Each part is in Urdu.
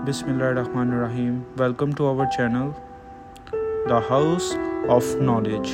Bismillahirrahmanirrahim. Welcome to our channel The House of Knowledge.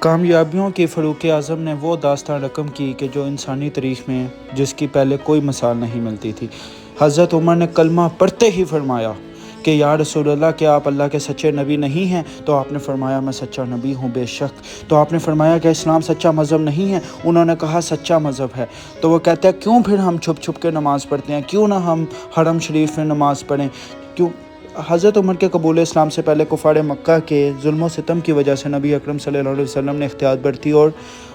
کامیابیوں کی فاروق اعظم نے وہ داستان رقم کی کہ جو انسانی تاریخ میں جس کی پہلے کوئی مثال نہیں ملتی تھی۔ حضرت عمر نے کلمہ پڑھتے ہی فرمایا کہ یا رسول اللہ، کیا آپ اللہ کے سچے نبی نہیں ہیں؟ تو آپ نے فرمایا میں سچا نبی ہوں بے شک۔ تو آپ نے فرمایا کہ اسلام سچا مذہب نہیں ہے؟ انہوں نے کہا سچا مذہب ہے۔ تو وہ کہتے ہیں کیوں پھر ہم چھپ چھپ کے نماز پڑھتے ہیں، کیوں نہ ہم حرم شریف میں نماز پڑھیں؟ کیوں؟ حضرت عمر کے قبول اسلام سے پہلے کفار مکہ کے ظلم و ستم کی وجہ سے نبی اکرم صلی اللہ علیہ وسلم نے احتیاط برتی اور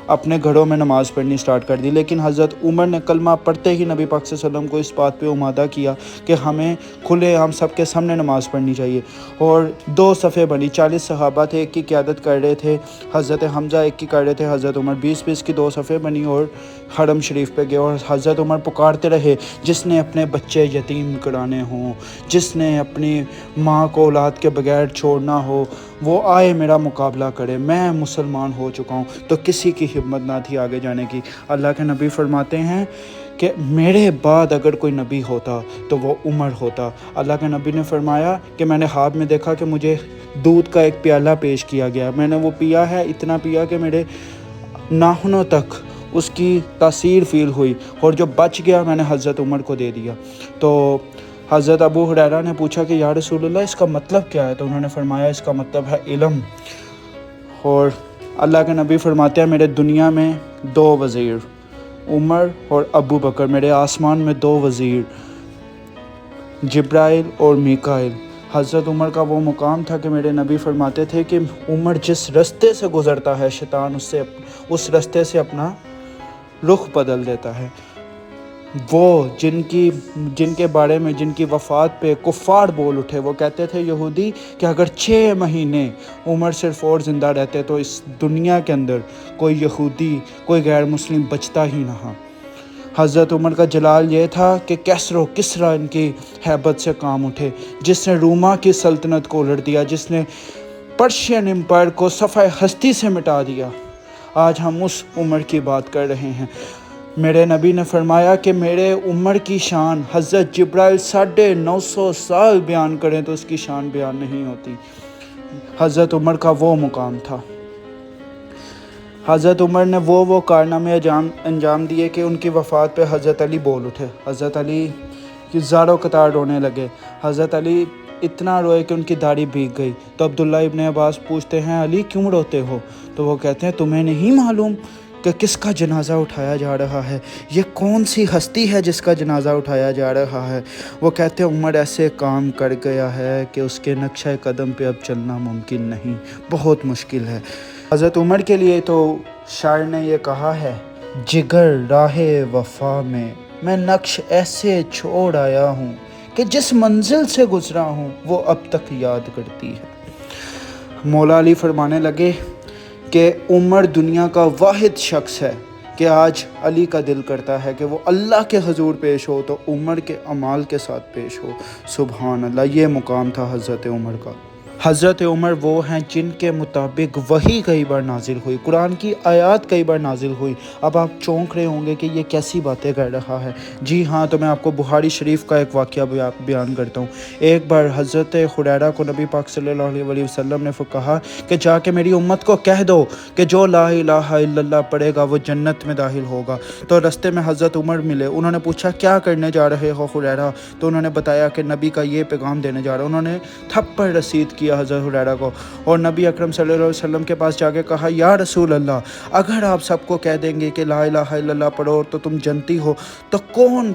اپنے گھروں میں نماز پڑھنی سٹارٹ کر دی، لیکن حضرت عمر نے کلمہ پڑھتے ہی نبی پاک صلی اللہ علیہ وسلم کو اس بات پہ آمادہ کیا کہ ہمیں کھلے عام سب کے سامنے نماز پڑھنی چاہیے، اور 2 صفیں بنی، 40 صحابہ تھے، ایک کی قیادت کر رہے تھے حضرت حمزہ، ایک کی کر رہے تھے حضرت عمر، 20 کی 2 صفیں بنی اور حرم شریف پہ گئے، اور حضرت عمر پکارتے رہے جس نے اپنے بچے یتیم کرانے ہوں، جس نے اپنی ماں کو اولاد کے بغیر چھوڑنا ہو، وہ آئے میرا مقابلہ کرے، میں مسلمان ہو چکا ہوں۔ تو کسی کی ہمت نہ تھی آگے جانے کی۔ اللہ کے نبی فرماتے ہیں کہ میرے بعد اگر کوئی نبی ہوتا تو وہ عمر ہوتا۔ اللہ کے نبی نے فرمایا کہ میں نے خواب میں دیکھا کہ مجھے دودھ کا ایک پیالہ پیش کیا گیا، میں نے وہ پیا ہے، اتنا پیا کہ میرے ناخنوں تک اس کی تاثیر فیل ہوئی، اور جو بچ گیا میں نے حضرت عمر کو دے دیا۔ تو حضرت ابو ہریرہ نے پوچھا کہ یا رسول اللہ اس کا مطلب کیا ہے؟ تو انہوں نے فرمایا اس کا مطلب ہے علم۔ اور اللہ کے نبی فرماتے ہیں میرے دنیا میں 2 وزیر، عمر اور ابو بکر، میرے آسمان میں 2 وزیر، جبرائیل اور میکائیل۔ حضرت عمر کا وہ مقام تھا کہ میرے نبی فرماتے تھے کہ عمر جس رستے سے گزرتا ہے شیطان اس رستے سے اپنا رخ بدل دیتا ہے۔ وہ جن کے بارے میں جن کی وفات پہ کفار بول اٹھے، وہ کہتے تھے یہودی کہ اگر 6 مہینے عمر صرف اور زندہ رہتے تو اس دنیا کے اندر کوئی یہودی، کوئی غیر مسلم بچتا ہی نہ۔ حضرت عمر کا جلال یہ تھا کہ کیسر و کسریٰ ان کی ہیبت سے کام اٹھے، جس نے روما کی سلطنت کو الٹ دیا، جس نے پرشین امپائر کو صفحہ ہستی سے مٹا دیا۔ آج ہم اس عمر کی بات کر رہے ہیں۔ میرے نبی نے فرمایا کہ میرے عمر کی شان حضرت جبرائیل 950 سال بیان کریں تو اس کی شان بیان نہیں ہوتی۔ حضرت عمر کا وہ مقام تھا۔ حضرت عمر نے وہ کارنامے انجام دیے کہ ان کی وفات پہ حضرت علی بول اٹھے، حضرت علی کی زاروں قطار رونے لگے، حضرت علی اتنا روئے کہ ان کی داڑھی بھیگ گئی۔ تو عبداللہ ابن عباس پوچھتے ہیں علی کیوں روتے ہو؟ تو وہ کہتے ہیں تمہیں نہیں معلوم کہ کس کا جنازہ اٹھایا جا رہا ہے؟ یہ کون سی ہستی ہے جس کا جنازہ اٹھایا جا رہا ہے؟ وہ کہتے ہیں عمر ایسے کام کر گیا ہے کہ اس کے نقشہ قدم پہ اب چلنا ممکن نہیں، بہت مشکل ہے۔ حضرت عمر کے لیے تو شاعر نے یہ کہا ہے، جگر راہ وفا میں نقش ایسے چھوڑ آیا ہوں کہ جس منزل سے گزرا ہوں وہ اب تک یاد کرتی ہے۔ مولا علی فرمانے لگے کہ عمر دنیا کا واحد شخص ہے کہ آج علی کا دل کرتا ہے کہ وہ اللہ کے حضور پیش ہو تو عمر کے اعمال کے ساتھ پیش ہو۔ سبحان اللہ، یہ مقام تھا حضرت عمر کا۔ حضرت عمر وہ ہیں جن کے مطابق وحی کئی بار نازل ہوئی، قرآن کی آیات کئی بار نازل ہوئی۔ اب آپ چونک رہے ہوں گے کہ یہ کیسی باتیں کر رہا ہے۔ جی ہاں، تو میں آپ کو بخاری شریف کا ایک واقعہ بیان کرتا ہوں۔ ایک بار حضرت ہریرہ کو نبی پاک صلی اللہ علیہ وسلم نے کہا کہ جا کے میری امت کو کہہ دو کہ جو لا الہ الا اللہ پڑھے گا وہ جنت میں داخل ہوگا۔ تو رستے میں حضرت عمر ملے، انہوں نے پوچھا کیا کرنے جا رہے ہو ہریرہ؟ تو انہوں نے بتایا کہ نبی کا یہ پیغام دینے جا رہا ہوں۔ انہوں نے تھپڑ رسید کیا حضرت ہریرہ کو، اور نبی اکرم صلی اللہ علیہ وسلم کے پاس جا کے کہا یا رسول اللہ، اگر آپ سب کو کہہ دیں گے کہ لا الہ الا اللہ پڑھو تو تم جنتی ہو، تو کون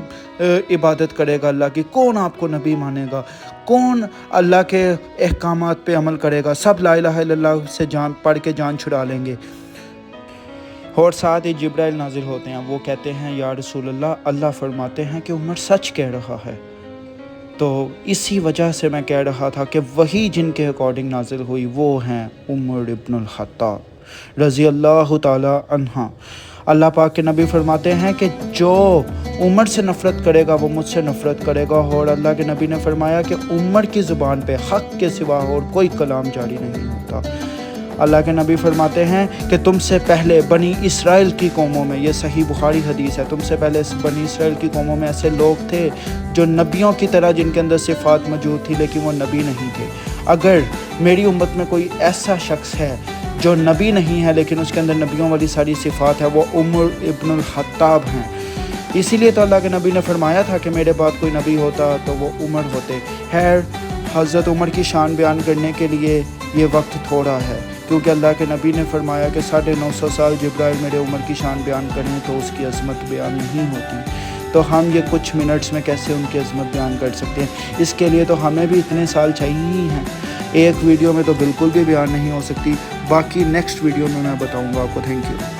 عبادت کرے گا اللہ کی؟ کون آپ کو نبی مانے گا؟ کون اللہ کے احکامات پہ عمل کرے گا؟ سب لا الہ الا اللہ سے جان پڑھ کے جان چھڑا لیں گے۔ اور ساتھ ہی جبرائیل نازل ہوتے ہیں، وہ کہتے ہیں یا رسول اللہ، اللہ فرماتے ہیں کہ عمر سچ کہہ رہا ہے۔ تو اسی وجہ سے میں کہہ رہا تھا کہ وہی جن کے اکارڈنگ نازل ہوئی وہ ہیں عمر ابن الخطاب رضی اللہ تعالی عنہ۔ اللہ پاک کے نبی فرماتے ہیں کہ جو عمر سے نفرت کرے گا وہ مجھ سے نفرت کرے گا، اور اللہ کے نبی نے فرمایا کہ عمر کی زبان پہ حق کے سوا اور کوئی کلام جاری نہیں ہوتا۔ اللہ کے نبی فرماتے ہیں کہ تم سے پہلے بنی اسرائیل کی قوموں میں، یہ صحیح بخاری حدیث ہے، تم سے پہلے بنی اسرائیل کی قوموں میں ایسے لوگ تھے جو نبیوں کی طرح جن کے اندر صفات موجود تھی لیکن وہ نبی نہیں تھے۔ اگر میری امت میں کوئی ایسا شخص ہے جو نبی نہیں ہے لیکن اس کے اندر نبیوں والی ساری صفات ہے، وہ عمر ابن الخطاب ہیں۔ اسی لیے تو اللہ کے نبی نے فرمایا تھا کہ میرے بعد کوئی نبی ہوتا تو وہ عمر ہوتے۔ خیر، حضرت عمر کی شان بیان کرنے کے لیے یہ وقت تھوڑا ہے، کیونکہ اللہ کے نبی نے فرمایا کہ 950 سال جبرائیل میرے عمر کی شان بیان کریں تو اس کی عظمت بیان نہیں ہوتی، تو ہم یہ کچھ منٹس میں کیسے ان کی عظمت بیان کر سکتے ہیں؟ اس کے لیے تو ہمیں بھی اتنے سال چاہیے ہی ہیں، ایک ویڈیو میں تو بالکل بھی بیان نہیں ہو سکتی۔ باقی نیکسٹ ویڈیو میں بتاؤں گا آپ کو۔ Thank you.